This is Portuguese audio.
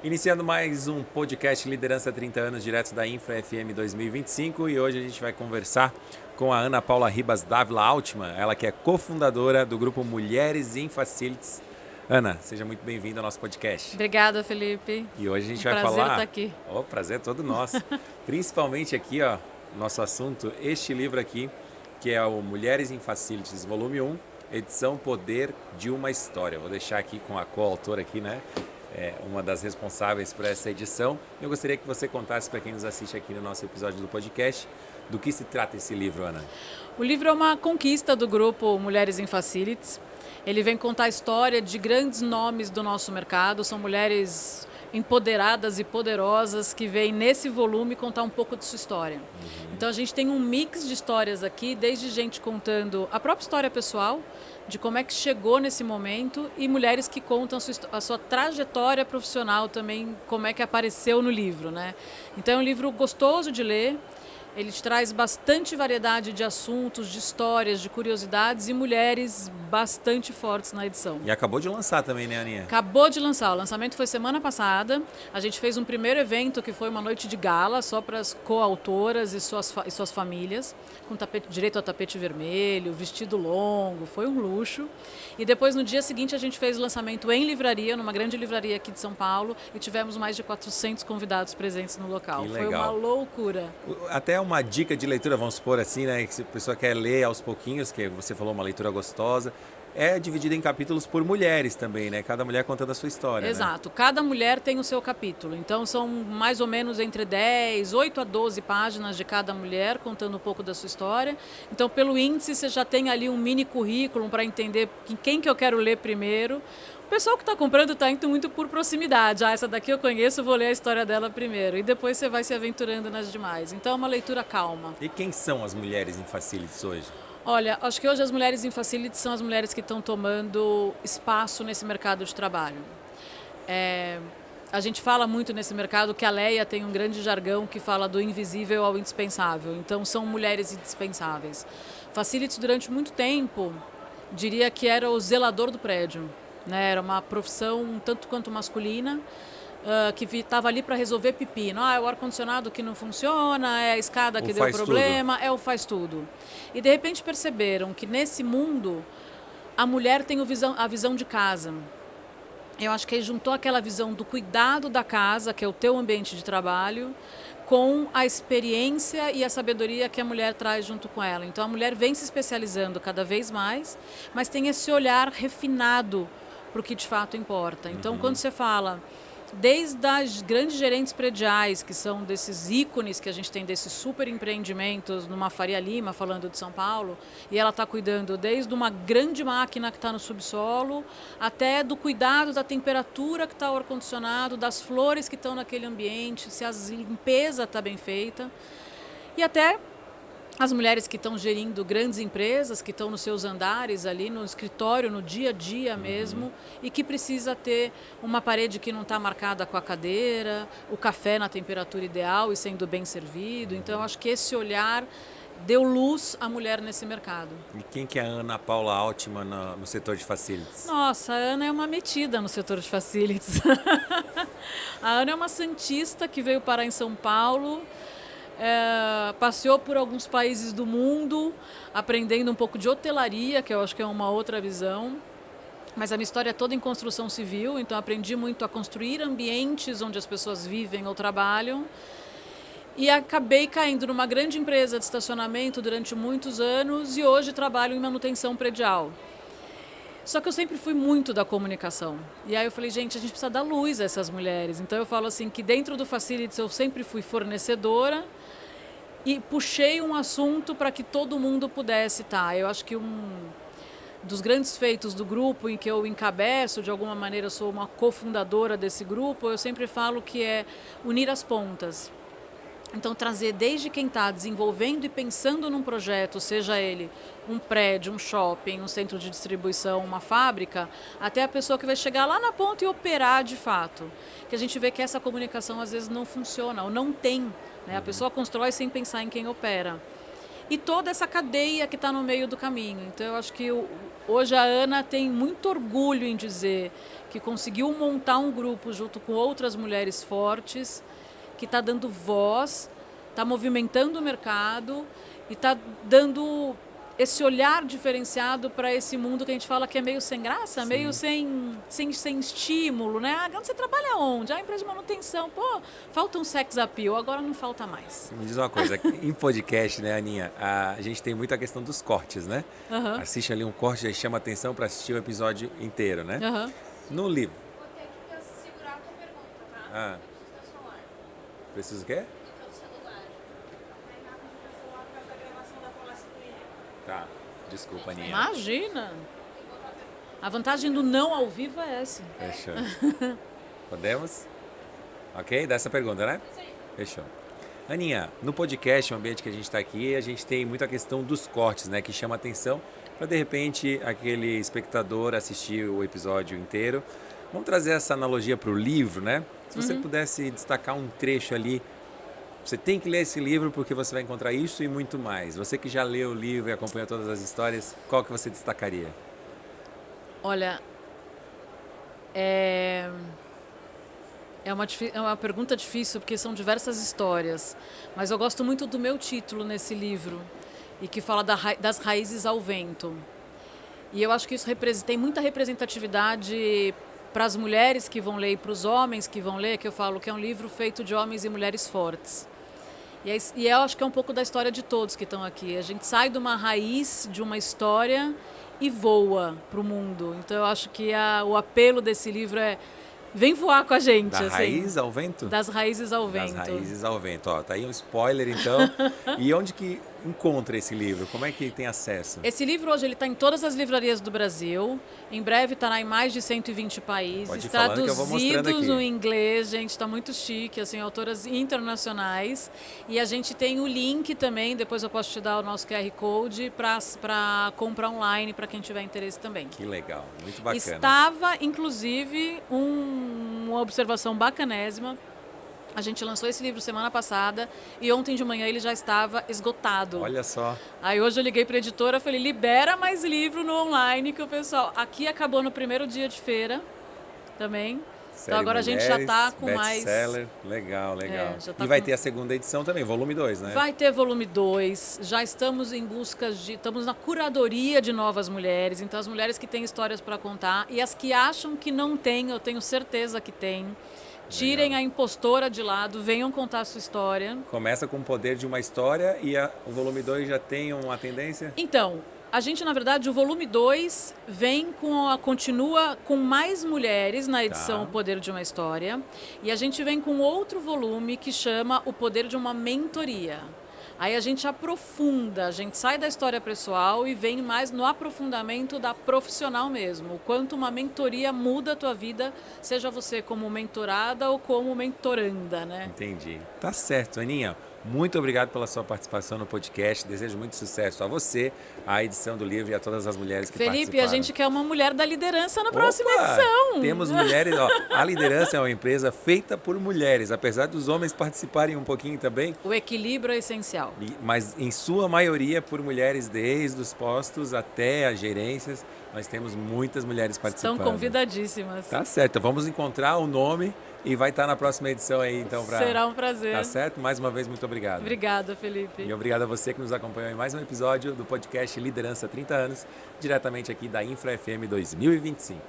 Iniciando mais um podcast Liderança 30 anos, direto da Infra FM 2025, e hoje a gente vai conversar com a Ana Paula Ribas Dávila Altman, ela que é cofundadora do grupo Mulheres in Facilities. Ana, seja muito bem-vinda ao nosso podcast. Obrigada, Felipe. E hoje a gente vai prazer falar... estar aqui. O prazer é todo nosso. Principalmente aqui, ó, nosso assunto, este livro aqui, que é o Mulheres in Facilities, volume 1, edição Poder de uma História. Vou deixar aqui com a coautora aqui, né? Uma das responsáveis por essa edição. Eu gostaria que você contasse para quem nos assiste aqui no nosso episódio do podcast do que se trata esse livro, Ana. O livro é uma conquista do grupo Mulheres in Facilities. Ele vem contar a história de grandes nomes do nosso mercado. São mulheres empoderadas e poderosas que vêm nesse volume contar um pouco de sua história. Então a gente tem um mix de histórias aqui, desde gente contando a própria história pessoal, de como é que chegou nesse momento, e mulheres que contam a sua trajetória profissional também, como é que apareceu no livro, né? Então é um livro gostoso de ler. Ele te traz bastante variedade de assuntos, de histórias, de curiosidades e mulheres bastante fortes na edição. E acabou de lançar também, né, Aninha? Acabou de lançar. O lançamento foi semana passada. A gente fez um primeiro evento que foi uma noite de gala só para as coautoras e suas famílias, com direito ao tapete vermelho, vestido longo. Foi um luxo. E depois, no dia seguinte, a gente fez o lançamento em livraria, numa grande livraria aqui de São Paulo, e tivemos mais de 400 convidados presentes no local. Foi uma loucura. Até uma dica de leitura, vamos supor assim, né? Que se a pessoa quer ler aos pouquinhos, que você falou, uma leitura gostosa, é dividida em capítulos por mulheres também, né? Cada mulher contando a sua história. Exato. Né? Cada mulher tem o seu capítulo. Então são mais ou menos entre 8 a 12 páginas de cada mulher, contando um pouco da sua história. Então, pelo índice, você já tem ali um mini currículo para entender quem que eu quero ler primeiro. O pessoal que está comprando está indo muito por proximidade. Essa daqui eu conheço, vou ler a história dela primeiro. E depois você vai se aventurando nas demais. Então é uma leitura calma. E quem são as mulheres em Facilities hoje? Olha, acho que hoje as mulheres em Facilities são as mulheres que estão tomando espaço nesse mercado de trabalho. A gente fala muito nesse mercado que a Leia tem um grande jargão que fala do invisível ao indispensável. Então são mulheres indispensáveis. Facilities durante muito tempo, diria que era o zelador do prédio. Né? Era uma profissão um tanto quanto masculina, que estava ali para resolver pepino. É o ar-condicionado que não funciona, é a escada que deu problema, é o faz tudo. E de repente perceberam que nesse mundo a mulher tem a visão de casa. Eu acho que ele juntou aquela visão do cuidado da casa, que é o teu ambiente de trabalho, com a experiência e a sabedoria que a mulher traz junto com ela. Então a mulher vem se especializando cada vez mais, mas tem esse olhar refinado para o que de fato importa. Então, quando você fala, desde as grandes gerentes prediais, que são desses ícones que a gente tem, desses super empreendimentos, numa Faria Lima, falando de São Paulo, e ela está cuidando desde uma grande máquina que está no subsolo, até do cuidado da temperatura que está o ar-condicionado, das flores que estão naquele ambiente, se a limpeza está bem feita, e até as mulheres que estão gerindo grandes empresas, que estão nos seus andares ali, no escritório, no dia a dia mesmo, e que precisa ter uma parede que não está marcada com a cadeira, o café na temperatura ideal e sendo bem servido. Então, eu acho que esse olhar deu luz à mulher nesse mercado. E quem que é a Ana Paula Altman no setor de Facilities? Nossa, a Ana é uma metida no setor de Facilities. A Ana é uma santista que veio parar em São Paulo, passeou por alguns países do mundo, aprendendo um pouco de hotelaria, que eu acho que é uma outra visão. Mas a minha história é toda em construção civil, então aprendi muito a construir ambientes onde as pessoas vivem ou trabalham. E acabei caindo numa grande empresa de estacionamento durante muitos anos e hoje trabalho em manutenção predial. Só que eu sempre fui muito da comunicação. E aí eu falei, gente, a gente precisa dar luz a essas mulheres. Então eu falo assim, que dentro do Facilities eu sempre fui fornecedora e puxei um assunto para que todo mundo pudesse estar. Eu acho que um dos grandes feitos do grupo, em que eu encabeço, de alguma maneira sou uma cofundadora desse grupo, eu sempre falo que é unir as pontas. Então, trazer desde quem está desenvolvendo e pensando num projeto, seja ele um prédio, um shopping, um centro de distribuição, uma fábrica, até a pessoa que vai chegar lá na ponta e operar de fato. Que a gente vê que essa comunicação às vezes não funciona ou não tem. Né? A pessoa constrói sem pensar em quem opera. e toda essa cadeia que está no meio do caminho. Então, eu acho que hoje a Ana tem muito orgulho em dizer que conseguiu montar um grupo junto com outras mulheres fortes, que está dando voz, está movimentando o mercado e está dando esse olhar diferenciado para esse mundo que a gente fala que é meio sem graça, sim, meio sem estímulo, né? Ah, você trabalha onde? Ah, empresa de manutenção. Pô, falta um sex appeal, agora não falta mais. Me diz uma coisa, em podcast, né, Aninha, a gente tem muito a questão dos cortes, né? Uhum. Assiste ali um corte e chama atenção para assistir o episódio inteiro, né? Uhum. No livro. Vou ter que segurar a tua pergunta, tá? Ah. Preciso do celular. Preciso o quê? Do teu celular. Tá aí na frente do celular por causa da gravação da palestrinha. Tá, desculpa, Aninha. Imagina! A vantagem do não ao vivo é essa. Fechou. Podemos? Ok? Dá essa pergunta, né? Sim. Fechou. Aninha, no podcast, o ambiente que a gente está aqui, a gente tem muito a questão dos cortes, né? Que chama atenção para, de repente, aquele espectador assistir o episódio inteiro. Vamos trazer essa analogia para o livro, né? Se você pudesse destacar um trecho ali, você tem que ler esse livro porque você vai encontrar isso e muito mais. Você que já leu o livro e acompanhou todas as histórias, qual que você destacaria? Olha, é uma pergunta difícil porque são diversas histórias, mas eu gosto muito do meu título nesse livro e que fala das raízes ao vento. E eu acho que isso tem muita representatividade para as mulheres que vão ler e para os homens que vão ler, que eu falo que é um livro feito de homens e mulheres fortes. E eu acho que é um pouco da história de todos que estão aqui. A gente sai de uma raiz, de uma história e voa para o mundo. Então eu acho que o apelo desse livro é: vem voar com a gente. Da raiz ao vento? Das raízes ao vento. Das raízes ao vento. Ó, tá aí um spoiler, então. E onde que encontra esse livro? Como é que tem acesso? Esse livro hoje está em todas as livrarias do Brasil. Em breve estará em mais de 120 países. Pode ir falando que eu vou mostrando aqui. Traduzidos no inglês, gente. Está muito chique, assim, autoras internacionais. E a gente tem o link também, depois eu posso te dar o nosso QR Code para comprar online, para quem tiver interesse também. Que legal, muito bacana. Estava, inclusive, uma observação bacanésima. A gente lançou esse livro semana passada e ontem de manhã ele já estava esgotado. Olha só. Aí hoje eu liguei para a editora e falei: libera mais livro no online, que o pessoal... Aqui acabou no primeiro dia de feira também. Série então agora Mulheres, a gente já está com mais... best-seller, legal, legal. Tá e vai ter a segunda edição também, volume 2, né? Vai ter volume 2, já estamos em busca estamos na curadoria de novas mulheres, então as mulheres que têm histórias para contar e as que acham que não têm, eu tenho certeza que têm. Tirem a impostora de lado, venham contar a sua história. Começa com o poder de uma história e o volume 2 já tem uma tendência? Então, a gente, na verdade, o volume 2 continua com mais mulheres na edição O Poder de uma História. E a gente vem com outro volume que chama O Poder de uma Mentoria. Aí a gente aprofunda, a gente sai da história pessoal e vem mais no aprofundamento da profissional mesmo. O quanto uma mentoria muda a tua vida, seja você como mentorada ou como mentoranda, né? Entendi. Tá certo, Aninha. Muito obrigado pela sua participação no podcast. Desejo muito sucesso a você, à edição do livro e a todas as mulheres que participaram. Felipe, a gente quer uma mulher da liderança na próxima edição. Temos mulheres. Ó, a liderança é uma empresa feita por mulheres, apesar dos homens participarem um pouquinho também. O equilíbrio é essencial. Mas em sua maioria por mulheres, desde os postos até as gerências. Nós temos muitas mulheres participando. Estão convidadíssimas. Tá certo. Vamos encontrar o nome e vai estar na próxima edição aí, então. Será um prazer. Tá certo? Mais uma vez, muito obrigado. Obrigada, Felipe. E obrigado a você que nos acompanhou em mais um episódio do podcast Liderança 30 Anos, diretamente aqui da Infra FM 2025.